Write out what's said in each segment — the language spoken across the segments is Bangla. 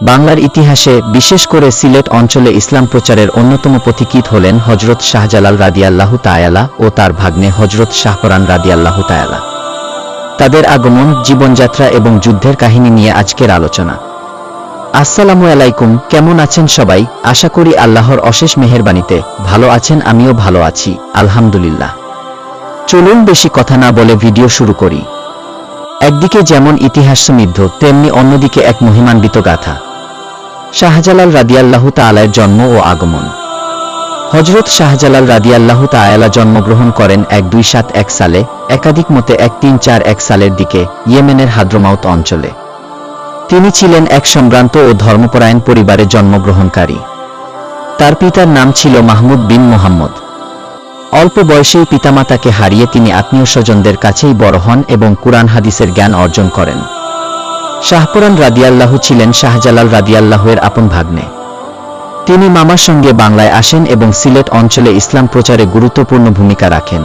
বাংলার ইতিহাসে বিশেষ করে সিলেট অঞ্চলে ইসলাম প্রচারের অন্যতম পথিকৃৎ হলেন হযরত শাহজালাল রাদিয়াল্লাহু তাআলা ও তার ভাগ্নে হযরত শাহপরান রাদিয়াল্লাহু তাআলা। তাদের আগমন, জীবনযাত্রা এবং যুদ্ধের কাহিনী নিয়ে আজকের আলোচনা। আসসালামু আলাইকুম, কেমন আছেন সবাই? আশা করি আল্লাহর অশেষ মেহেরবানিতে ভালো আছেন। আমিও ভালো আছি, আলহামদুলিল্লাহ। চলুন বেশি কথা না বলে ভিডিও শুরু করি। একদিকে যেমন ইতিহাস সমৃদ্ধ, তেমনি অন্যদিকে এক মহিমান্বিত গাথা। শাহজালাল রাদিয়াল্লাহু তাআলার জন্ম ও আগমন। হযরত শাহজালাল রাদিয়াল্লাহু তাআলা জন্মগ্রহণ করেন 1271 সালে, একাধিক মতে 1341 সালের দিকে ইয়েমেনের হাদ্রমাউত অঞ্চলে। তিনি ছিলেন এক সম্ভ্রান্ত ও ধর্মপরায়ণ পরিবারে জন্মগ্রহণকারী। তার পিতার নাম ছিল মাহমুদ বিন মুহাম্মদ। অল্প বয়সেই পিতামাতাকে হারিয়ে তিনি আত্মীয় স্বজনদের কাছেই বড় হন এবং কুরআন হাদিসের জ্ঞান অর্জন করেন। শাহপরান রাদিয়াল্লাহু ছিলেন শাহজালাল রাদিয়াল্লাহুর আপন ভাগ্নে। তিনি মামার সঙ্গে বাংলায় আসেন এবং সিলেট অঞ্চলে ইসলাম প্রচারে গুরুত্বপূর্ণ ভূমিকা রাখেন।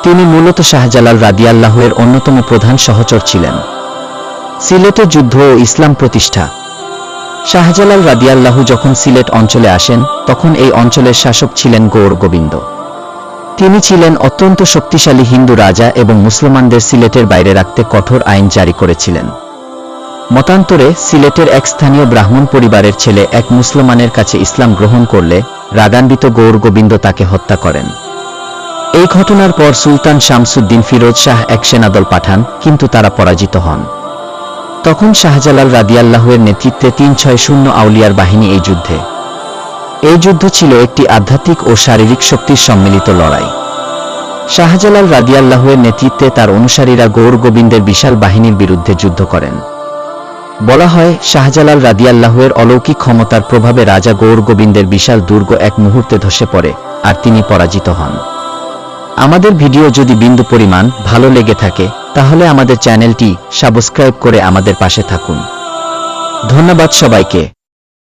তিনি মূলত শাহজালাল রাদিয়াল্লাহুর অন্যতম প্রধান সহচর ছিলেন। সিলেটে যুদ্ধ ও ইসলাম প্রতিষ্ঠা। শাহজালাল রাদিয়াল্লাহু যখন সিলেট অঞ্চলে আসেন, তখন এই অঞ্চলের শাসক ছিলেন গৌর গোবিন্দ। তিনি ছিলেন অত্যন্ত শক্তিশালী হিন্দু রাজা এবং মুসলমানদের সিলেটের বাইরে রাখতে কঠোর আইন জারি করেছিলেন। মতান্তরে সিলেটের এক স্থানীয় ব্রাহ্মণ পরিবারের ছেলে এক মুসলমানের কাছে ইসলাম গ্রহণ করলে রাগান্বিত গৌর গোবিন্দ তাকে হত্যা করেন। এই ঘটনার পর সুলতান শামসুদ্দিন ফিরোজ শাহ এক সেনাদল পাঠান, কিন্তু তারা পরাজিত হন। তখন শাহজালাল রাদিয়াল্লাহুর নেতৃত্বে 360 আউলিয়ার বাহিনী এই যুদ্ধ ছিল একটি আধ্যাত্মিক ও শারীরিক শক্তির সম্মিলিত লড়াই। শাহজালাল রাদিয়াল্লাহুর নেতৃত্বে তার অনুসারীরা গৌর গোবিন্দের বিশাল বাহিনীর বিরুদ্ধে যুদ্ধ করেন। বলা হয়, শাহজালাল রাদিয়াল্লাহুর অলৌকিক ক্ষমতার প্রভাবে রাজা গৌর গোবিন্দের বিশাল দুর্গ এক মুহূর্তে ধসে পড়ে, আর তিনি পরাজিত হন। আমাদের ভিডিও যদি বিন্দু পরিমাণ ভালো লেগে থাকে, তাহলে আমাদের চ্যানেলটি সাবস্ক্রাইব করে আমাদের পাশে থাকুন। ধন্যবাদ সবাইকে।